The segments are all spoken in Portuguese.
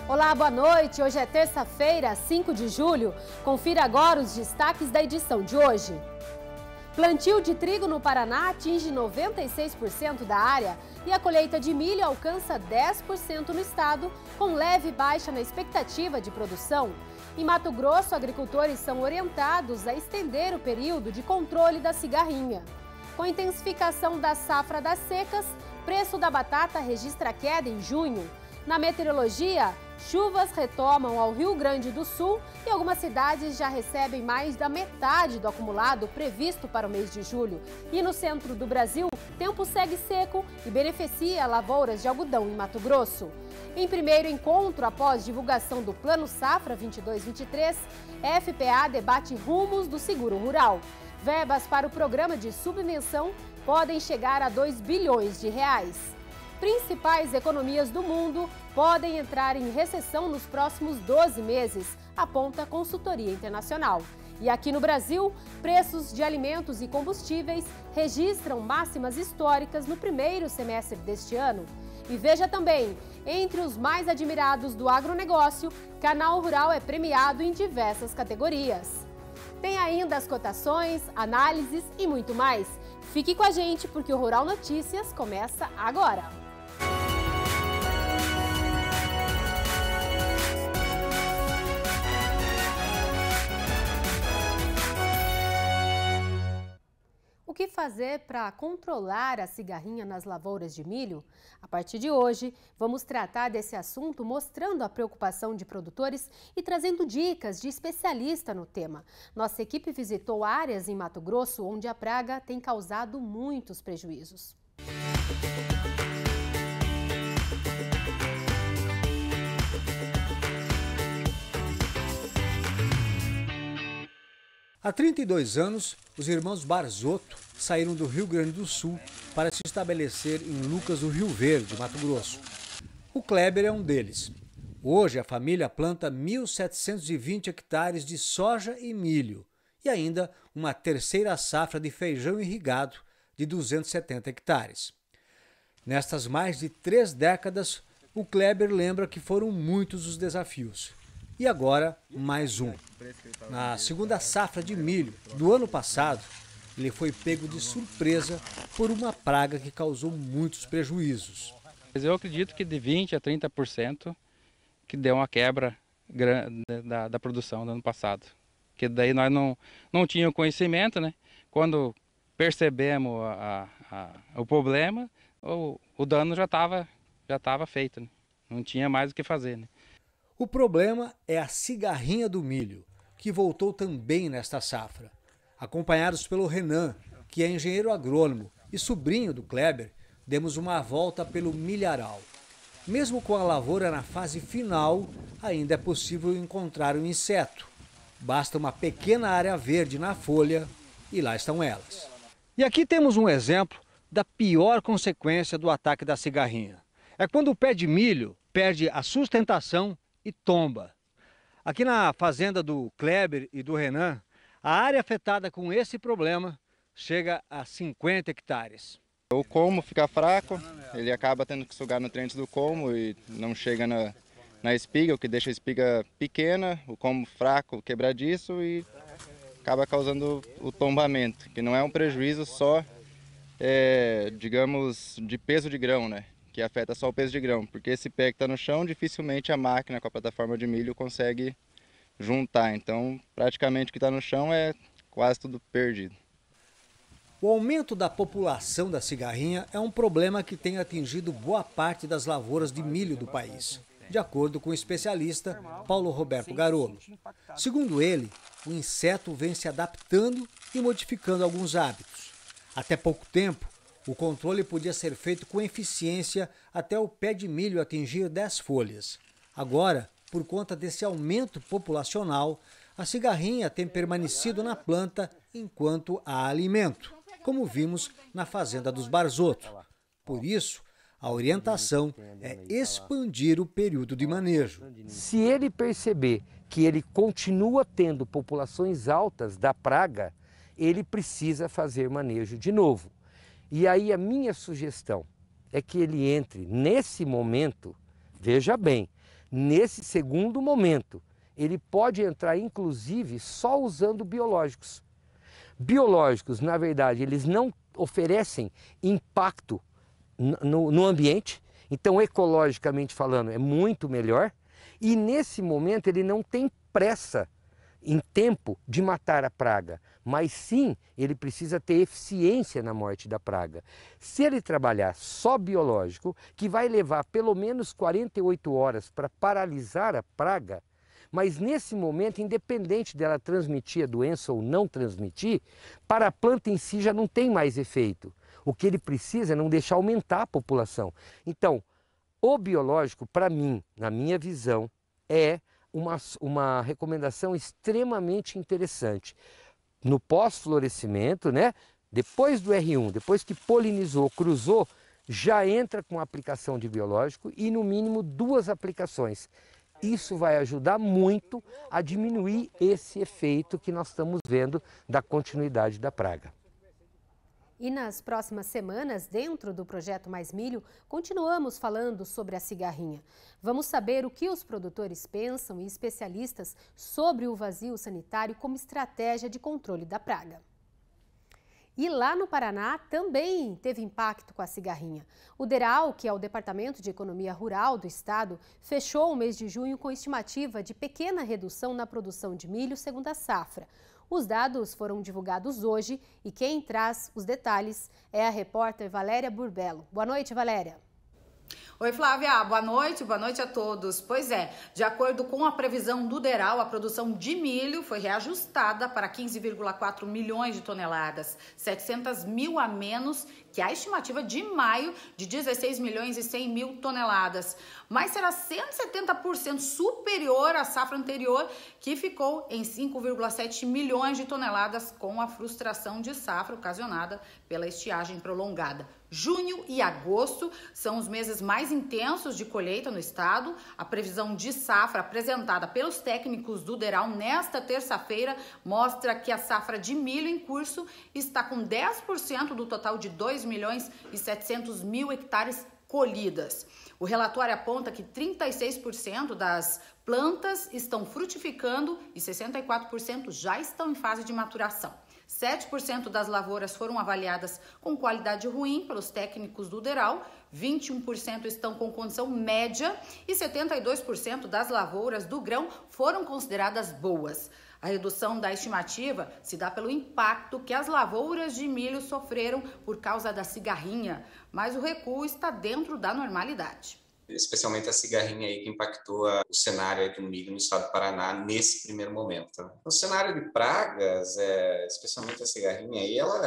Olá, boa noite. Hoje é terça-feira, 5 de julho. Confira agora os destaques da edição de hoje. Plantio de trigo no Paraná atinge 96% da área e a colheita de milho alcança 10% no estado, com leve baixa na expectativa de produção. Em Mato Grosso, agricultores são orientados a estender o período de controle da cigarrinha. Com a intensificação da safra das secas, preço da batata registra queda em junho. Na meteorologia, chuvas retomam ao Rio Grande do Sul e algumas cidades já recebem mais da metade do acumulado previsto para o mês de julho. E no centro do Brasil, tempo segue seco e beneficia lavouras de algodão em Mato Grosso. Em primeiro encontro após divulgação do Plano Safra 22-23, FPA debate rumos do seguro rural. Verbas para o programa de subvenção podem chegar a 2 bilhões de reais. Principais economias do mundo podem entrar em recessão nos próximos 12 meses, aponta a consultoria internacional. E aqui no Brasil, preços de alimentos e combustíveis registram máximas históricas no primeiro semestre deste ano. E veja também, entre os mais admirados do agronegócio, Canal Rural é premiado em diversas categorias. Tem ainda as cotações, análises e muito mais. Fique com a gente porque o Rural Notícias começa agora. O que fazer para controlar a cigarrinha nas lavouras de milho? A partir de hoje, vamos tratar desse assunto mostrando a preocupação de produtores e trazendo dicas de especialista no tema. Nossa equipe visitou áreas em Mato Grosso onde a praga tem causado muitos prejuízos. Há 32 anos, os irmãos Barzotto saíram do Rio Grande do Sul para se estabelecer em Lucas do Rio Verde, Mato Grosso. O Kleber é um deles. Hoje, a família planta 1.720 hectares de soja e milho e ainda uma terceira safra de feijão irrigado de 270 hectares. Nestas mais de 3 décadas, o Kleber lembra que foram muitos os desafios. E agora, mais um. Na segunda safra de milho do ano passado, ele foi pego de surpresa por uma praga que causou muitos prejuízos. Eu acredito que de 20% a 30% que deu uma quebra da produção do ano passado. Que daí nós não tínhamos conhecimento, né? Quando percebemos o problema, o dano já estava feito, né? Não tinha mais o que fazer, né? O problema é a cigarrinha do milho, que voltou também nesta safra. Acompanhados pelo Renan, que é engenheiro agrônomo e sobrinho do Kleber, demos uma volta pelo milharal. Mesmo com a lavoura na fase final, ainda é possível encontrar um inseto. Basta uma pequena área verde na folha e lá estão elas. E aqui temos um exemplo da pior consequência do ataque da cigarrinha. É quando o pé de milho perde a sustentação e tomba. Aqui na fazenda do Kleber e do Renan, a área afetada com esse problema chega a 50 hectares. O colmo fica fraco, ele acaba tendo que sugar nutrientes do colmo e não chega na espiga, o que deixa a espiga pequena, o colmo fraco, quebradiço e acaba causando o tombamento, que não é um prejuízo só, digamos, de peso de grão, né? Que afeta só o peso de grão, porque esse pé que está no chão, dificilmente a máquina com a plataforma de milho consegue juntar. Então, praticamente o que está no chão é quase tudo perdido. O aumento da população da cigarrinha é um problema que tem atingido boa parte das lavouras de milho do país, de acordo com o especialista Paulo Roberto Garolo. Segundo ele, o inseto vem se adaptando e modificando alguns hábitos. Até pouco tempo, o controle podia ser feito com eficiência até o pé de milho atingir 10 folhas. Agora, por conta desse aumento populacional, a cigarrinha tem permanecido na planta enquanto há alimento, como vimos na fazenda dos Barzotto. Por isso, a orientação é expandir o período de manejo. Se ele perceber que ele continua tendo populações altas da praga, ele precisa fazer manejo de novo. E aí a minha sugestão é que ele entre nesse momento, veja bem, Nesse segundo momento, ele pode entrar inclusive só usando biológicos. Biológicos, na verdade, eles não oferecem impacto no ambiente, então ecologicamente falando é muito melhor, e nesse momento ele não tem pressa em tempo de matar a praga, mas sim ele precisa ter eficiência na morte da praga. Se ele trabalhar só biológico, que vai levar pelo menos 48 horas para paralisar a praga, mas nesse momento, independente dela transmitir a doença ou não transmitir, para a planta em si já não tem mais efeito. O que ele precisa é não deixar aumentar a população. Então, o biológico, para mim, na minha visão, é uma recomendação extremamente interessante. No pós-florescimento, né? Depois do R1, depois que polinizou, cruzou, já entra com a aplicação de biológico e no mínimo 2 aplicações. Isso vai ajudar muito a diminuir esse efeito que nós estamos vendo da continuidade da praga. E nas próximas semanas, dentro do Projeto Mais Milho, continuamos falando sobre a cigarrinha. Vamos saber o que os produtores pensam e especialistas sobre o vazio sanitário como estratégia de controle da praga. E lá no Paraná também teve impacto com a cigarrinha. O DERAL, que é o Departamento de Economia Rural do Estado, fechou o mês de junho com estimativa de pequena redução na produção de milho segundo a safra. Os dados foram divulgados hoje e quem traz os detalhes é a repórter Valéria Burbello. Boa noite, Valéria. Oi, Flávia, boa noite a todos. Pois é, de acordo com a previsão do DERAL, a produção de milho foi reajustada para 15,4 milhões de toneladas, 700 mil a menos que a estimativa de maio de 16 milhões e 100 mil toneladas. Mas será 170% superior à safra anterior, que ficou em 5,7 milhões de toneladas, com a frustração de safra ocasionada pela estiagem prolongada. Junho e agosto são os meses mais intensos de colheita no estado. A previsão de safra apresentada pelos técnicos do DERAL nesta terça-feira mostra que a safra de milho em curso está com 10% do total de 2 milhões e 700 mil hectares colhidas. O relatório aponta que 36% das plantas estão frutificando e 64% já estão em fase de maturação. 7% das lavouras foram avaliadas com qualidade ruim pelos técnicos do DERAL, 21% estão com condição média e 72% das lavouras do grão foram consideradas boas. A redução da estimativa se dá pelo impacto que as lavouras de milho sofreram por causa da cigarrinha, mas o recuo está dentro da normalidade. Especialmente a cigarrinha aí que impactou o cenário aí do milho no estado do Paraná nesse primeiro momento. O cenário de pragas, especialmente a cigarrinha aí, ela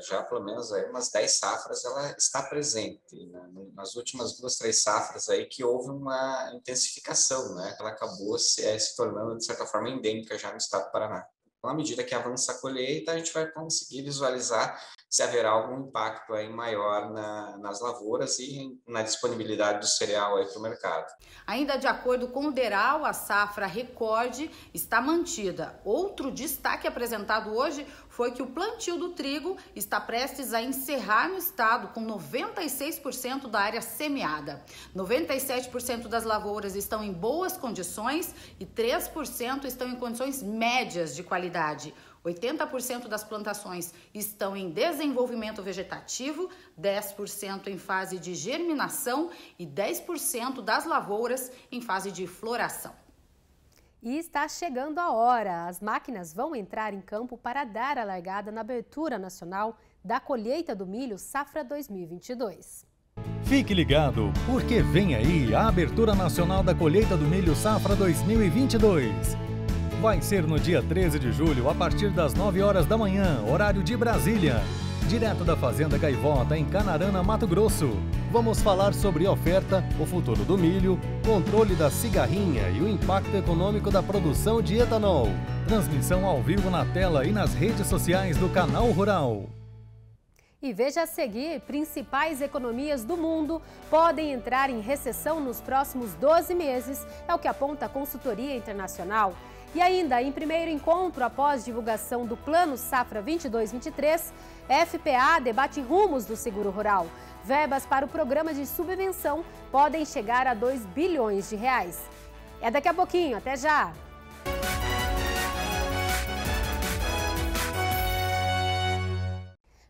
já pelo menos aí umas 10 safras ela está presente, né? Nas últimas 2, 3 safras aí que houve uma intensificação, né? Ela acabou se tornando de certa forma endêmica já no estado do Paraná. Então, à medida que avança a colheita, a gente vai conseguir visualizar se haverá algum impacto aí maior nas lavouras e na disponibilidade do cereal aí para o mercado. Ainda de acordo com o DERAL, a safra recorde está mantida. Outro destaque apresentado hoje foi que o plantio do trigo está prestes a encerrar no estado, com 96% da área semeada. 97% das lavouras estão em boas condições e 3% estão em condições médias de qualidade. 80% das plantações estão em desenvolvimento vegetativo, 10% em fase de germinação e 10% das lavouras em fase de floração. E está chegando a hora. As máquinas vão entrar em campo para dar a largada na abertura nacional da colheita do milho safra 2022. Fique ligado, porque vem aí a abertura nacional da colheita do milho safra 2022. Vai ser no dia 13 de julho, a partir das 9 horas da manhã, horário de Brasília. Direto da Fazenda Gaivota, em Canarana, Mato Grosso. Vamos falar sobre oferta, o futuro do milho, controle da cigarrinha e o impacto econômico da produção de etanol. Transmissão ao vivo na tela e nas redes sociais do Canal Rural. E veja a seguir, principais economias do mundo podem entrar em recessão nos próximos 12 meses, é o que aponta a consultoria internacional. E ainda, em primeiro encontro após divulgação do Plano Safra 22-23, FPA debate rumos do seguro rural. Verbas para o programa de subvenção podem chegar a 2 bilhões de reais. É daqui a pouquinho, até já!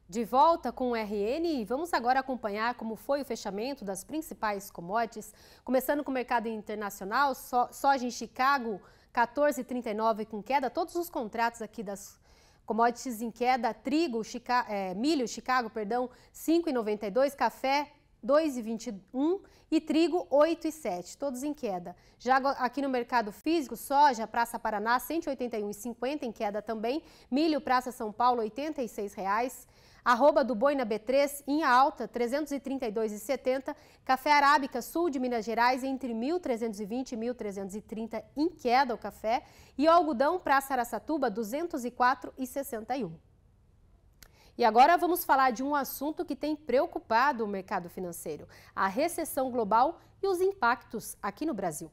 De volta com o RN e vamos agora acompanhar como foi o fechamento das principais commodities, começando com o mercado internacional, soja em Chicago, 14,39 com queda, todos os contratos aqui das commodities em queda, milho, Chicago, 5,92, café, 2,21 e trigo 8,7, todos em queda. Já aqui no mercado físico, soja, Praça Paraná, 181,50 em queda também, milho, Praça São Paulo, R$ 86,00. Arroba do boi na B3 em alta, 332,70. Café Arábica, sul de Minas Gerais, entre 1.320 e 1.330 em queda o café. E o algodão, Praça Araçatuba, 204,61. E agora vamos falar de um assunto que tem preocupado o mercado financeiro: a recessão global e os impactos aqui no Brasil.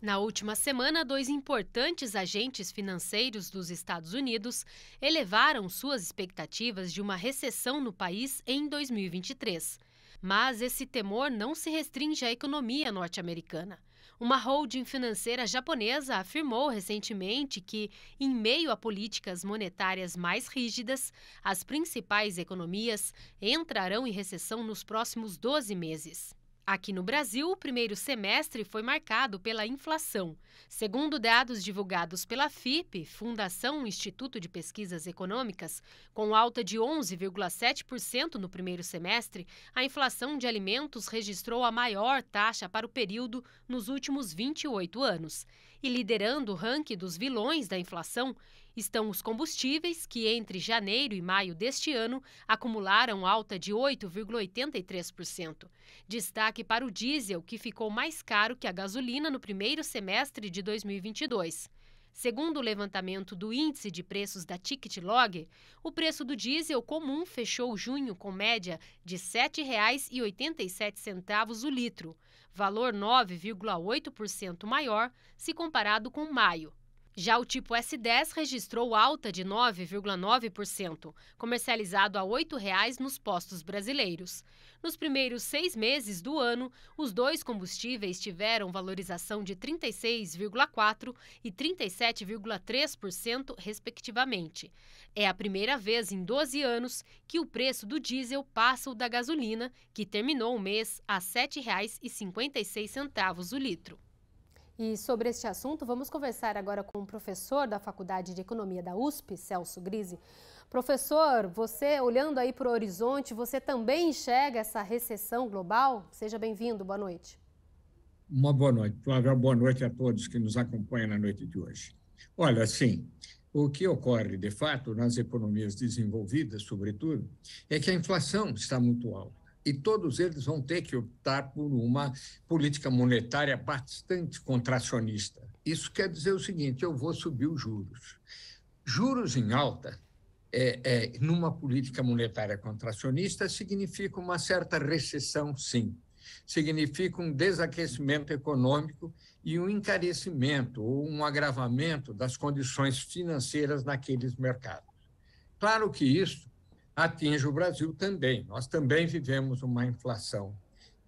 Na última semana, 2 importantes agentes financeiros dos Estados Unidos elevaram suas expectativas de uma recessão no país em 2023. Mas esse temor não se restringe à economia norte-americana. Uma holding financeira japonesa afirmou recentemente que, em meio a políticas monetárias mais rígidas, as principais economias entrarão em recessão nos próximos 12 meses. Aqui no Brasil, o primeiro semestre foi marcado pela inflação. Segundo dados divulgados pela FIPE, Fundação Instituto de Pesquisas Econômicas, com alta de 11,7% no primeiro semestre, a inflação de alimentos registrou a maior taxa para o período nos últimos 28 anos. E liderando o ranking dos vilões da inflação estão os combustíveis, que entre janeiro e maio deste ano acumularam alta de 8,83%. Destaque para o diesel, que ficou mais caro que a gasolina no primeiro semestre de 2022. Segundo o levantamento do Índice de Preços da Ticket-Log, o preço do diesel comum fechou junho com média de R$ 7,87 o litro, valor 9,8% maior se comparado com maio. Já o tipo S10 registrou alta de 9,9%, comercializado a R$ 8,00 nos postos brasileiros. Nos primeiros 6 meses do ano, os dois combustíveis tiveram valorização de 36,4% e 37,3%, respectivamente. É a primeira vez em 12 anos que o preço do diesel passa o da gasolina, que terminou o mês a R$ 7,56 o litro. E sobre este assunto, vamos conversar agora com o professor da Faculdade de Economia da USP, Celso Grise. Professor, você olhando aí para o horizonte, você também enxerga essa recessão global? Seja bem-vindo, boa noite. Uma boa noite, Flávia. Boa noite a todos que nos acompanham na noite de hoje. Olha, sim, o que ocorre, de fato, nas economias desenvolvidas, sobretudo, é que a inflação está muito alta. E todos eles vão ter que optar por uma política monetária bastante contracionista. Isso quer dizer o seguinte: eu vou subir os juros. Juros em alta, numa política monetária contracionista, significa uma certa recessão, sim. Significa um desaquecimento econômico e um encarecimento ou um agravamento das condições financeiras naqueles mercados. Claro que isso atinge o Brasil também. Nós também vivemos uma inflação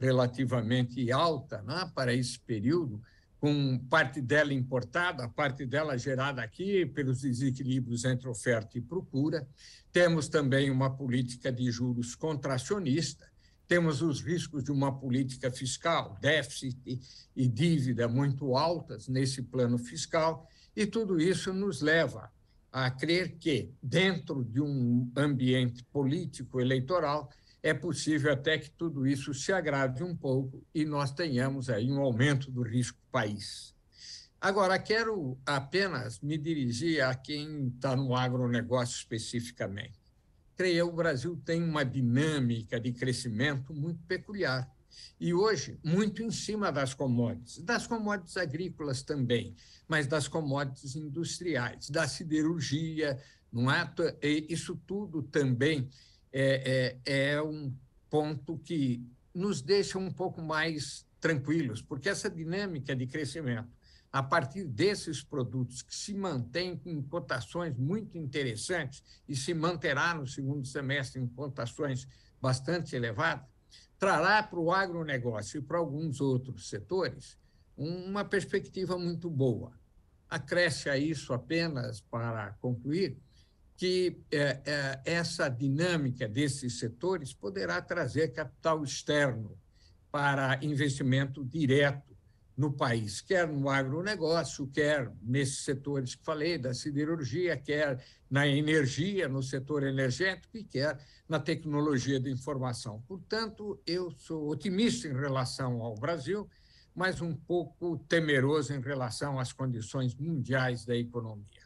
relativamente alta, né, para esse período, com parte dela importada, parte dela gerada aqui pelos desequilíbrios entre oferta e procura. Temos também uma política de juros contracionista, temos os riscos de uma política fiscal, déficit e dívida muito altas nesse plano fiscal, e tudo isso nos leva a crer que, dentro de um ambiente político eleitoral, é possível até que tudo isso se agrave um pouco e nós tenhamos aí um aumento do risco país. Agora, quero apenas me dirigir a quem está no agronegócio especificamente. Creio eu, o Brasil tem uma dinâmica de crescimento muito peculiar. E hoje, muito em cima das commodities agrícolas também, mas das commodities industriais, da siderurgia, não é? Isso tudo também é um ponto que nos deixa um pouco mais tranquilos, porque essa dinâmica de crescimento, a partir desses produtos que se mantêm em cotações muito interessantes e se manterá no segundo semestre em cotações bastante elevadas, trará para o agronegócio e para alguns outros setores uma perspectiva muito boa. Acresce a isso apenas, para concluir, que essa dinâmica desses setores poderá trazer capital externo para investimento direto no país, quer no agronegócio, quer nesses setores que falei, da siderurgia, quer na energia, no setor energético, e quer na tecnologia da informação. Portanto, eu sou otimista em relação ao Brasil, mas um pouco temeroso em relação às condições mundiais da economia.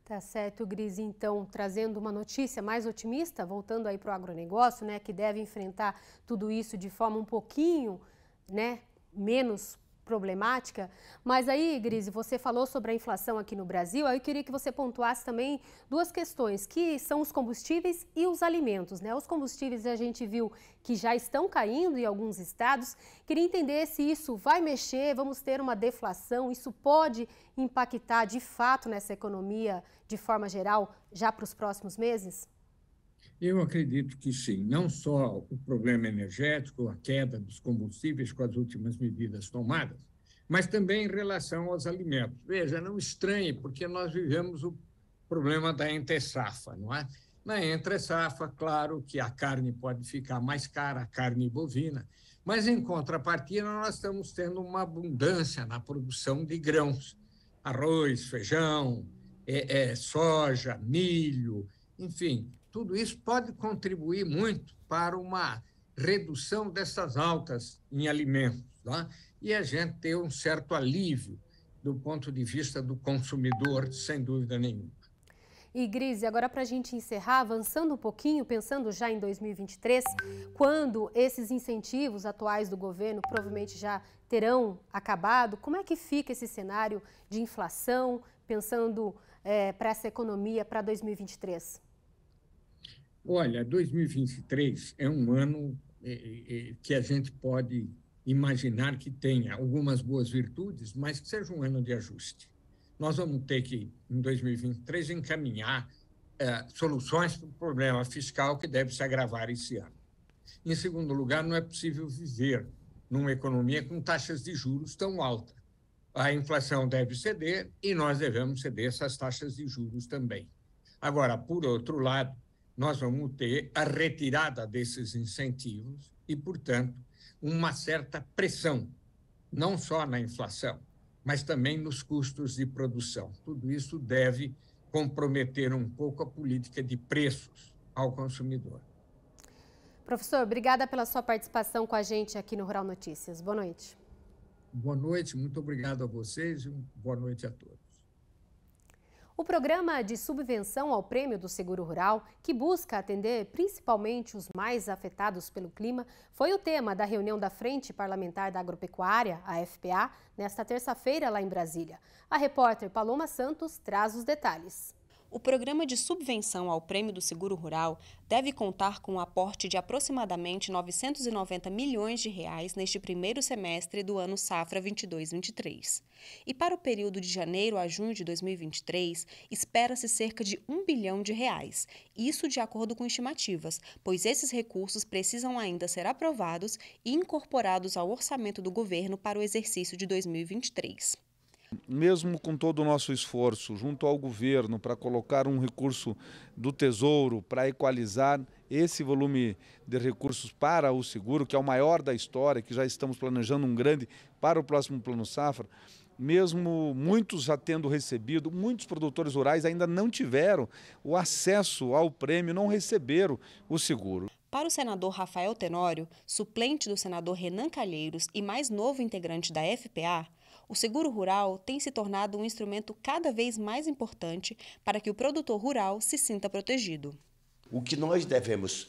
Tá certo, Gris. Então, trazendo uma notícia mais otimista, voltando aí para o agronegócio, né, que deve enfrentar tudo isso de forma um pouquinho, né, menos problemática. Mas aí, Grise, você falou sobre a inflação aqui no Brasil, aí eu queria que você pontuasse também duas questões, que são os combustíveis e os alimentos, né? Os combustíveis a gente viu que já estão caindo em alguns estados. Queria entender se isso vai mexer, vamos ter uma deflação, isso pode impactar de fato nessa economia de forma geral já para os próximos meses? Eu acredito que sim, não só o problema energético, a queda dos combustíveis com as últimas medidas tomadas, mas também em relação aos alimentos. Veja, não estranhe, porque nós vivemos o problema da entre-safra, não é? Na entre-safra, claro que a carne pode ficar mais cara, a carne bovina, mas em contrapartida nós estamos tendo uma abundância na produção de grãos, arroz, feijão, soja, milho, enfim. Tudo isso pode contribuir muito para uma redução dessas altas em alimentos, tá? E a gente ter um certo alívio do ponto de vista do consumidor, sem dúvida nenhuma. E, Grise, agora para a gente encerrar, avançando um pouquinho, pensando já em 2023, quando esses incentivos atuais do governo provavelmente já terão acabado, como é que fica esse cenário de inflação, pensando para essa economia para 2023? Olha, 2023 é um ano que a gente pode imaginar que tenha algumas boas virtudes, mas que seja um ano de ajuste. Nós vamos ter que, em 2023, encaminhar soluções para o problema fiscal que deve se agravar esse ano. Em segundo lugar, não é possível viver numa economia com taxas de juros tão altas. A inflação deve ceder e nós devemos ceder essas taxas de juros também. Agora, por outro lado, nós vamos ter a retirada desses incentivos e, portanto, uma certa pressão, não só na inflação, mas também nos custos de produção. Tudo isso deve comprometer um pouco a política de preços ao consumidor. Professor, obrigada pela sua participação com a gente aqui no Rural Notícias. Boa noite. Boa noite, muito obrigado a vocês e boa noite a todos. O programa de subvenção ao Prêmio do Seguro Rural, que busca atender principalmente os mais afetados pelo clima, foi o tema da reunião da Frente Parlamentar da Agropecuária, a FPA, nesta terça-feira lá em Brasília. A repórter Paloma Santos traz os detalhes. O programa de subvenção ao Prêmio do Seguro Rural deve contar com um aporte de aproximadamente R$ 990 milhões neste primeiro semestre do ano safra 22-23. E para o período de janeiro a junho de 2023, espera-se cerca de R$ 1 bilhão. Isso de acordo com estimativas, pois esses recursos precisam ainda ser aprovados e incorporados ao orçamento do governo para o exercício de 2023. Mesmo com todo o nosso esforço junto ao governo para colocar um recurso do Tesouro para equalizar esse volume de recursos para o seguro, que é o maior da história, que já estamos planejando um grande para o próximo Plano Safra, mesmo muitos já tendo recebido, muitos produtores rurais ainda não tiveram o acesso ao prêmio, não receberam o seguro. Para o senador Rafael Tenório, suplente do senador Renan Calheiros e mais novo integrante da FPA, o seguro rural tem se tornado um instrumento cada vez mais importante para que o produtor rural se sinta protegido. O que nós devemos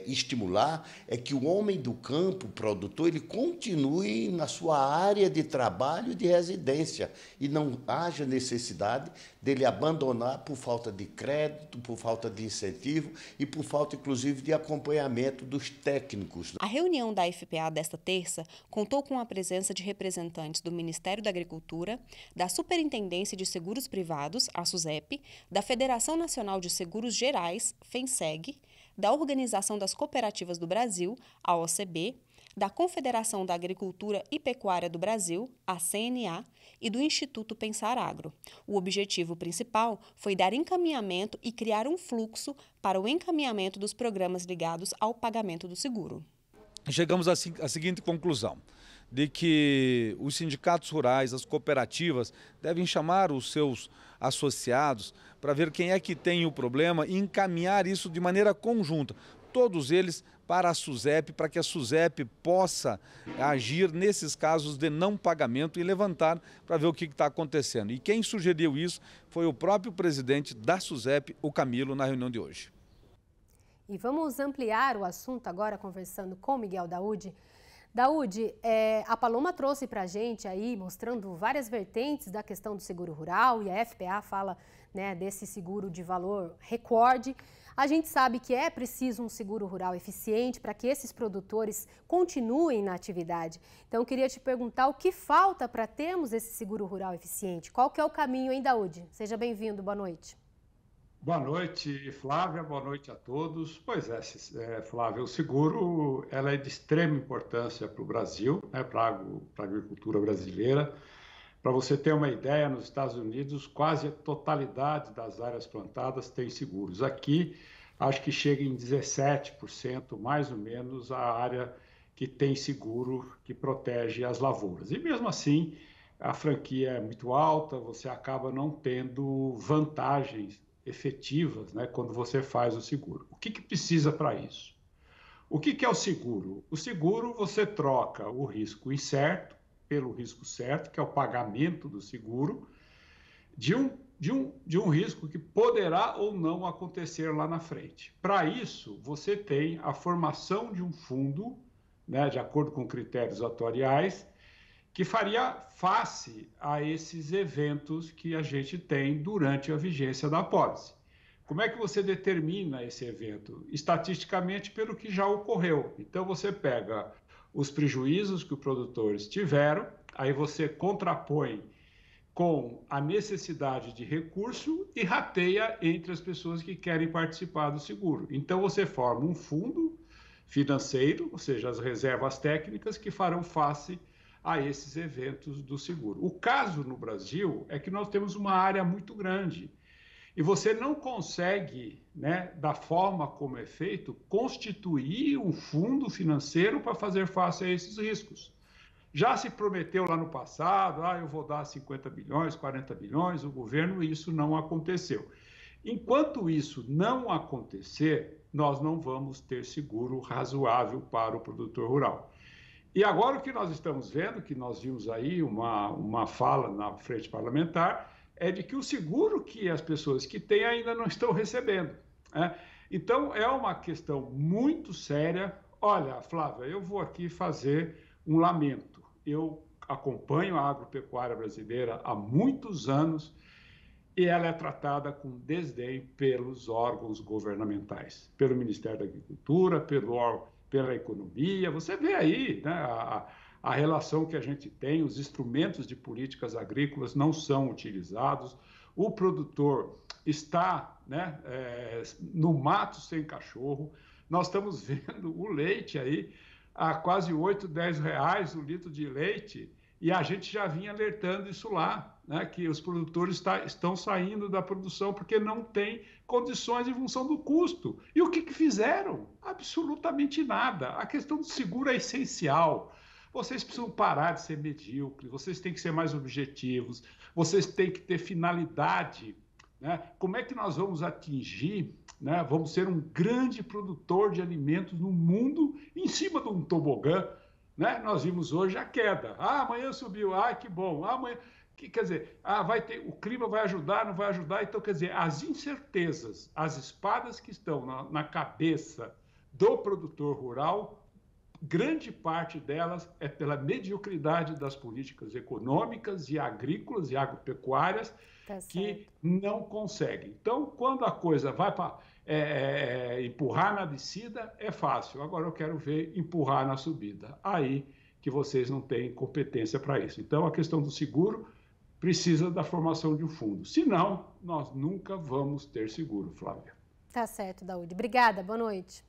estimular é que o homem do campo, o produtor, ele continue na sua área de trabalho e de residência e não haja necessidade dele abandonar por falta de crédito, por falta de incentivo e por falta, inclusive, de acompanhamento dos técnicos. A reunião da FPA desta terça contou com a presença de representantes do Ministério da Agricultura, da Superintendência de Seguros Privados, a SUSEP, da Federação Nacional de Seguros Gerais, FENSEG, da Organização das Cooperativas do Brasil, a OCB, da Confederação da Agricultura e Pecuária do Brasil, a CNA, e do Instituto Pensar Agro. O objetivo principal foi dar encaminhamento e criar um fluxo para o encaminhamento dos programas ligados ao pagamento do seguro. Chegamos à seguinte conclusão, de que os sindicatos rurais, as cooperativas, devem chamar os seus associados para ver quem é que tem o problema e encaminhar isso de maneira conjunta, todos eles para a SUSEP, para que a SUSEP possa agir nesses casos de não pagamento e levantar para ver o que está acontecendo. E quem sugeriu isso foi o próprio presidente da SUSEP, o Camilo, na reunião de hoje. E vamos ampliar o assunto agora, conversando com Miguel Daúde. Daúde, a Paloma trouxe para a gente aí, mostrando várias vertentes da questão do seguro rural, e a FPA fala, né, desse seguro de valor recorde. A gente sabe que é preciso um seguro rural eficiente para que esses produtores continuem na atividade. Então, eu queria te perguntar o que falta para termos esse seguro rural eficiente? Qual que é o caminho, hein, Daúde? Seja bem-vindo, boa noite. Boa noite, Flávia, boa noite a todos. Pois é, Flávia, o seguro ela é de extrema importância para o Brasil, né, para a agricultura brasileira. Para você ter uma ideia, nos Estados Unidos, quase a totalidade das áreas plantadas tem seguros. Aqui, acho que chega em 17%, mais ou menos, a área que tem seguro que protege as lavouras. E mesmo assim, a franquia é muito alta, você acaba não tendo vantagens efetivas, né, quando você faz o seguro. O que precisa para isso? O que é o seguro? O seguro, você troca o risco incerto pelo risco certo, que é o pagamento do seguro, de um risco que poderá ou não acontecer lá na frente. Para isso, você tem a formação de um fundo, né, de acordo com critérios atuariais, que faria face a esses eventos que a gente tem durante a vigência da apólice. Como é que você determina esse evento? Estatisticamente, pelo que já ocorreu. Então, você pega os prejuízos que os produtores tiveram, aí você contrapõe com a necessidade de recurso e rateia entre as pessoas que querem participar do seguro. Então, você forma um fundo financeiro, ou seja, as reservas técnicas que farão face a esses eventos do seguro. O caso no Brasil é que nós temos uma área muito grande e você não consegue, né, da forma como é feito, constituir um fundo financeiro para fazer face a esses riscos. Já se prometeu lá no passado, eu vou dar 50 bilhões, 40 bilhões, o governo, isso não aconteceu. Enquanto isso não acontecer, nós não vamos ter seguro razoável para o produtor rural. E agora o que nós estamos vendo, que nós vimos aí uma fala na frente parlamentar, é de que o seguro que as pessoas que têm ainda não estão recebendo, né? Então, é uma questão muito séria. Olha, Flávia, eu vou aqui fazer um lamento. Eu acompanho a agropecuária brasileira há muitos anos e ela é tratada com desdém pelos órgãos governamentais, pelo Ministério da Agricultura, pela economia. Você vê aí, né, a relação que a gente tem, os instrumentos de políticas agrícolas não são utilizados, o produtor está, né, no mato sem cachorro. Nós estamos vendo o leite aí a quase 8, 10 reais o litro de leite, e a gente já vinha alertando isso lá, né, que os produtores estão saindo da produção porque não tem condições em função do custo. E o que fizeram? Absolutamente nada. A questão do seguro é essencial. Vocês precisam parar de ser medíocres, vocês têm que ser mais objetivos, vocês têm que ter finalidade, né? Como é que nós vamos atingir, né? Vamos ser um grande produtor de alimentos no mundo em cima de um tobogã, né? Nós vimos hoje a queda. Amanhã subiu, que bom. Amanhã, quer dizer, o clima vai ajudar, não vai ajudar. Então, quer dizer, as incertezas, as espadas que estão na cabeça do produtor rural, grande parte delas é pela mediocridade das políticas econômicas e agrícolas e agropecuárias que não conseguem. Então, quando a coisa vai para empurrar na descida, é fácil. Agora eu quero ver empurrar na subida. Aí que vocês não têm competência para isso. Então, a questão do seguro precisa da formação de um fundo. Senão, nós nunca vamos ter seguro, Flávia. Tá certo, Daúde. Obrigada, boa noite.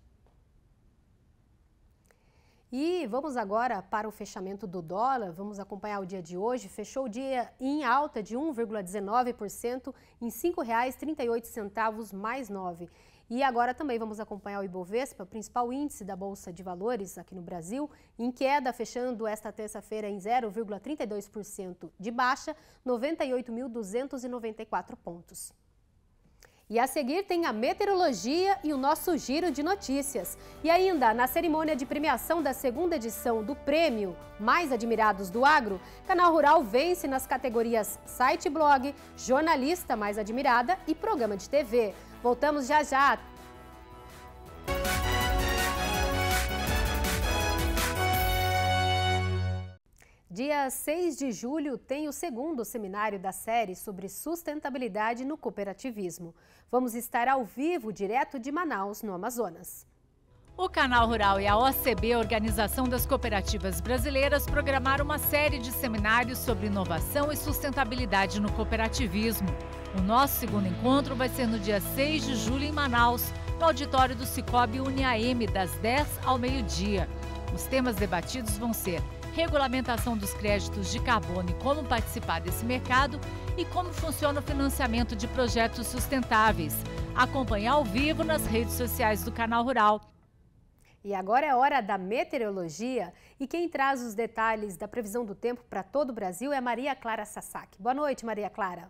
E vamos agora para o fechamento do dólar. Vamos acompanhar o dia de hoje. Fechou o dia em alta de 1,19% em R$ 5,38 mais 9. E agora também vamos acompanhar o Ibovespa, principal índice da Bolsa de Valores aqui no Brasil, em queda, fechando esta terça-feira em 0,32% de baixa, 98.294 pontos. E a seguir tem a meteorologia e o nosso giro de notícias. E ainda, na cerimônia de premiação da segunda edição do Prêmio Mais Admirados do Agro, Canal Rural vence nas categorias Site e Blog, Jornalista Mais Admirada e Programa de TV. Voltamos já já. Dia 6 de julho tem o segundo seminário da série sobre sustentabilidade no cooperativismo. Vamos estar ao vivo, direto de Manaus, no Amazonas. O Canal Rural e a OCB, Organização das Cooperativas Brasileiras, programaram uma série de seminários sobre inovação e sustentabilidade no cooperativismo. O nosso segundo encontro vai ser no dia 6 de julho em Manaus, no auditório do Cicobi UniAM, das 10 ao meio-dia. Os temas debatidos vão ser regulamentação dos créditos de carbono e como participar desse mercado e como funciona o financiamento de projetos sustentáveis. Acompanhe ao vivo nas redes sociais do Canal Rural. E agora é hora da meteorologia e quem traz os detalhes da previsão do tempo para todo o Brasil é Maria Clara Sasaki. Boa noite, Maria Clara.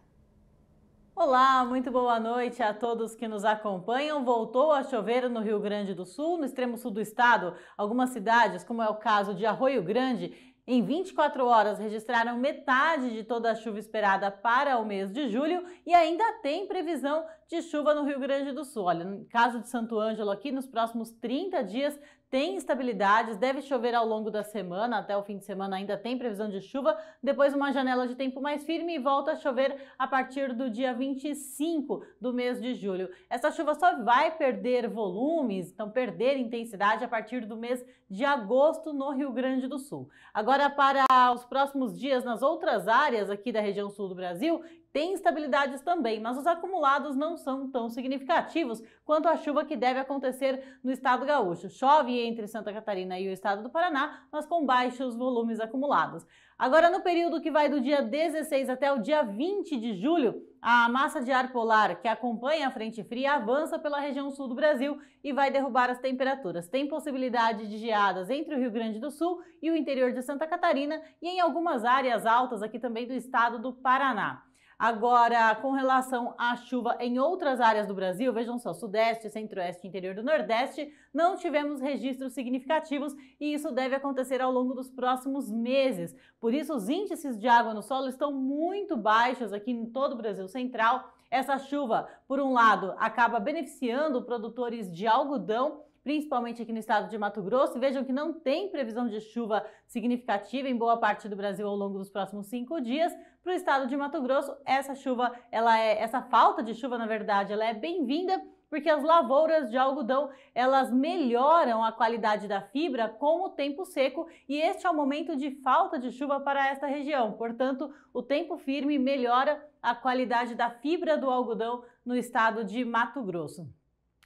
Olá, muito boa noite a todos que nos acompanham. Voltou a chover no Rio Grande do Sul, no extremo sul do estado. Algumas cidades, como é o caso de Arroio Grande, em 24 horas registraram metade de toda a chuva esperada para o mês de julho e ainda tem previsão de chuva no Rio Grande do Sul. Olha, no caso de Santo Ângelo aqui, nos próximos 30 dias tem instabilidades, deve chover ao longo da semana, até o fim de semana ainda tem previsão de chuva, depois uma janela de tempo mais firme e volta a chover a partir do dia 25 do mês de julho. Essa chuva só vai perder volumes, então perder intensidade a partir do mês de agosto no Rio Grande do Sul. Agora, para os próximos dias nas outras áreas aqui da região sul do Brasil, tem instabilidades também, mas os acumulados não são tão significativos quanto a chuva que deve acontecer no estado gaúcho. Chove entre Santa Catarina e o estado do Paraná, mas com baixos volumes acumulados. Agora, no período que vai do dia 16 até o dia 20 de julho, a massa de ar polar que acompanha a frente fria avança pela região sul do Brasil e vai derrubar as temperaturas. Tem possibilidade de geadas entre o Rio Grande do Sul e o interior de Santa Catarina e em algumas áreas altas aqui também do estado do Paraná. Agora, com relação à chuva em outras áreas do Brasil, vejam só, Sudeste, Centro-Oeste e interior do Nordeste, não tivemos registros significativos e isso deve acontecer ao longo dos próximos meses. Por isso, os índices de água no solo estão muito baixos aqui em todo o Brasil Central. Essa chuva, por um lado, acaba beneficiando produtores de algodão, principalmente aqui no estado de Mato Grosso. Vejam que não tem previsão de chuva significativa em boa parte do Brasil ao longo dos próximos 5 dias. Para o estado de Mato Grosso, essa falta de chuva, na verdade, ela é bem-vinda, porque as lavouras de algodão, elas melhoram a qualidade da fibra com o tempo seco e este é o momento de falta de chuva para esta região. Portanto, o tempo firme melhora a qualidade da fibra do algodão no estado de Mato Grosso.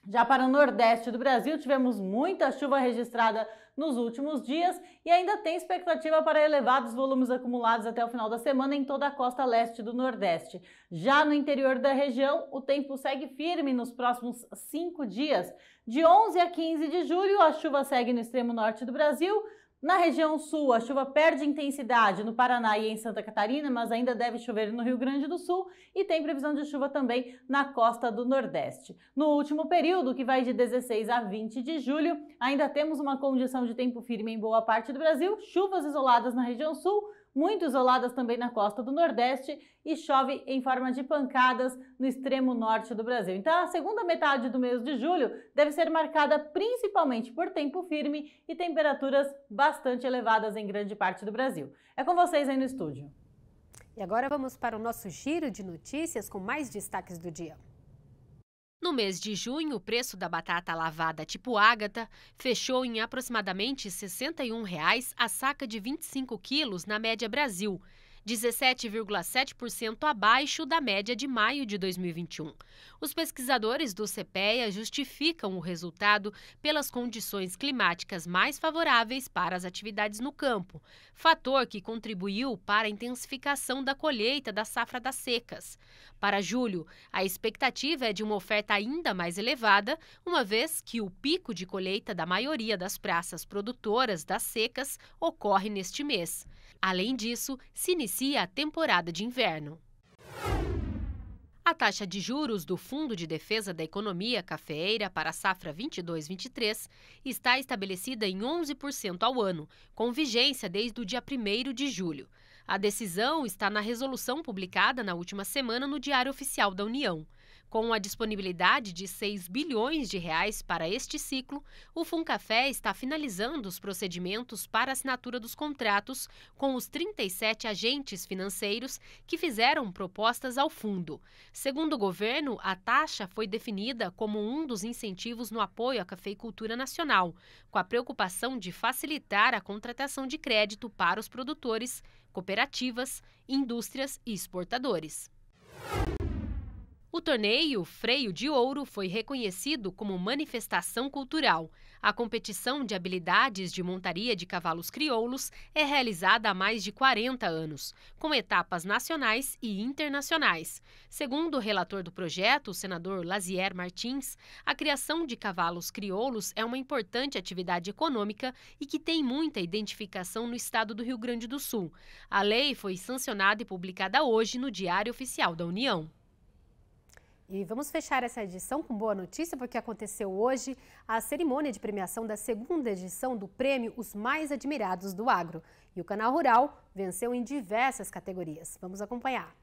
Já para o Nordeste do Brasil, tivemos muita chuva registrada nos últimos dias e ainda tem expectativa para elevados volumes acumulados até o final da semana em toda a costa leste do Nordeste. Já no interior da região, o tempo segue firme nos próximos 5 dias. De 11 a 15 de julho, a chuva segue no extremo norte do Brasil. Na região sul, a chuva perde intensidade no Paraná e em Santa Catarina, mas ainda deve chover no Rio Grande do Sul e tem previsão de chuva também na costa do Nordeste. No último período, que vai de 16 a 20 de julho, ainda temos uma condição de tempo firme em boa parte do Brasil, chuvas isoladas na região sul, muito isoladas também na costa do Nordeste e chove em forma de pancadas no extremo norte do Brasil. Então, a segunda metade do mês de julho deve ser marcada principalmente por tempo firme e temperaturas bastante elevadas em grande parte do Brasil. É com vocês aí no estúdio. E agora vamos para o nosso giro de notícias com mais destaques do dia. No mês de junho, o preço da batata lavada tipo Ágata fechou em aproximadamente R$ 61,00 a saca de 25 quilos na média Brasil. 17,7% abaixo da média de maio de 2021. Os pesquisadores do CPEA justificam o resultado pelas condições climáticas mais favoráveis para as atividades no campo, fator que contribuiu para a intensificação da colheita da safra das secas. Para julho, a expectativa é de uma oferta ainda mais elevada, uma vez que o pico de colheita da maioria das praças produtoras das secas ocorre neste mês. Além disso, se inicia a temporada de inverno. A taxa de juros do Fundo de Defesa da Economia Cafeeira para a safra 22-23 está estabelecida em 11% ao ano, com vigência desde o dia 1º de julho. A decisão está na resolução publicada na última semana no Diário Oficial da União. Com a disponibilidade de 6 bilhões de reais para este ciclo, o Funcafé está finalizando os procedimentos para assinatura dos contratos com os 37 agentes financeiros que fizeram propostas ao fundo. Segundo o governo, a taxa foi definida como um dos incentivos no apoio à cafeicultura nacional, com a preocupação de facilitar a contratação de crédito para os produtores, cooperativas, indústrias e exportadores. O torneio Freio de Ouro foi reconhecido como manifestação cultural. A competição de habilidades de montaria de cavalos crioulos é realizada há mais de 40 anos, com etapas nacionais e internacionais. Segundo o relator do projeto, o senador Lazier Martins, a criação de cavalos crioulos é uma importante atividade econômica e que tem muita identificação no estado do Rio Grande do Sul. A lei foi sancionada e publicada hoje no Diário Oficial da União. E vamos fechar essa edição com boa notícia, porque aconteceu hoje a cerimônia de premiação da segunda edição do prêmio Os Mais Admirados do Agro. E o Canal Rural venceu em diversas categorias. Vamos acompanhar.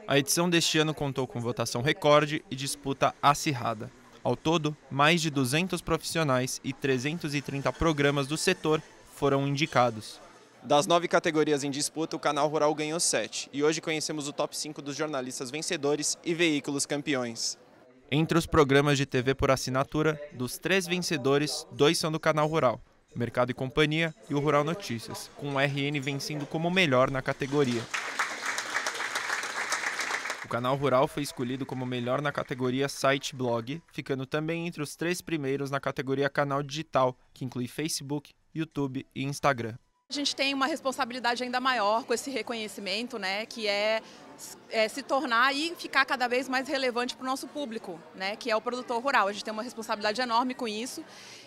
A edição deste ano contou com votação recorde e disputa acirrada. Ao todo, mais de 200 profissionais e 330 programas do setor foram indicados. Das 9 categorias em disputa, o Canal Rural ganhou 7. E hoje conhecemos o top 5 dos jornalistas vencedores e veículos campeões. Entre os programas de TV por assinatura, dos 3 vencedores, 2 são do Canal Rural, Mercado e Companhia e o Rural Notícias, com o RN vencendo como melhor na categoria. O Canal Rural foi escolhido como melhor na categoria Site Blog, ficando também entre os 3 primeiros na categoria Canal Digital, que inclui Facebook, YouTube e Instagram. A gente tem uma responsabilidade ainda maior com esse reconhecimento, né, que é se tornar e ficar cada vez mais relevante para o nosso público, né, que é o produtor rural. A gente tem uma responsabilidade enorme com isso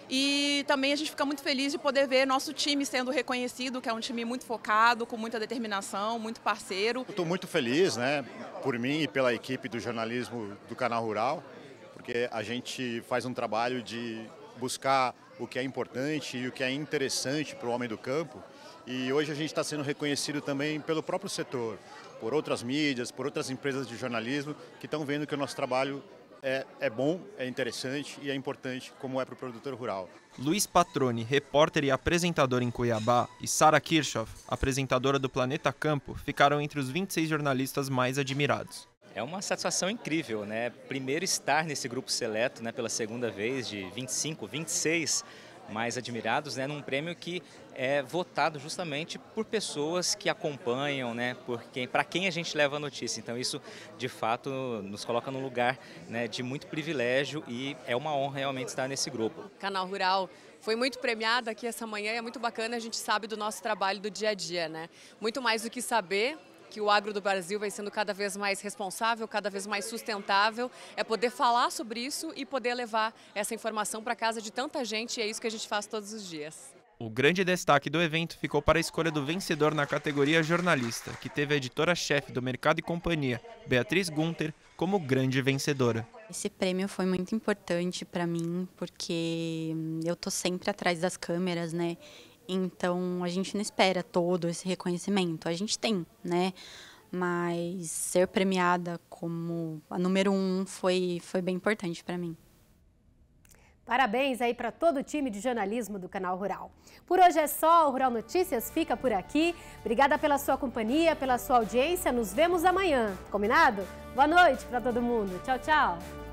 e também a gente fica muito feliz de poder ver nosso time sendo reconhecido, que é um time muito focado, com muita determinação, muito parceiro. Estou muito feliz, né, por mim e pela equipe do jornalismo do Canal Rural, porque a gente faz um trabalho de buscar o que é importante e o que é interessante para o homem do campo. E hoje a gente está sendo reconhecido também pelo próprio setor, por outras mídias, por outras empresas de jornalismo que estão vendo que o nosso trabalho é bom, é interessante e é importante, como é para o produtor rural. Luiz Patroni, repórter e apresentador em Cuiabá, e Sara Kirchhoff, apresentadora do Planeta Campo, ficaram entre os 26 jornalistas mais admirados. É uma satisfação incrível, né? Primeiro estar nesse grupo seleto, né, pela segunda vez, de 25, 26 mais admirados, né, num prêmio que é votado justamente por pessoas que acompanham, né, para quem a gente leva a notícia. Então isso, de fato, nos coloca num lugar, né, de muito privilégio e é uma honra realmente estar nesse grupo. Canal Rural foi muito premiado aqui essa manhã e é muito bacana, a gente sabe do nosso trabalho do dia a dia, né? Muito mais do que saber que o agro do Brasil vai sendo cada vez mais responsável, cada vez mais sustentável, é poder falar sobre isso e poder levar essa informação para casa de tanta gente, e é isso que a gente faz todos os dias. O grande destaque do evento ficou para a escolha do vencedor na categoria jornalista, que teve a editora-chefe do Mercado e Companhia, Beatriz Gunter, como grande vencedora. Esse prêmio foi muito importante para mim, porque eu tô sempre atrás das câmeras, né? Então, a gente não espera todo esse reconhecimento. A gente tem, né? Mas ser premiada como a número 1 foi bem importante para mim. Parabéns aí para todo o time de jornalismo do Canal Rural. Por hoje é só, o Rural Notícias fica por aqui. Obrigada pela sua companhia, pela sua audiência. Nos vemos amanhã, combinado? Boa noite para todo mundo. Tchau, tchau.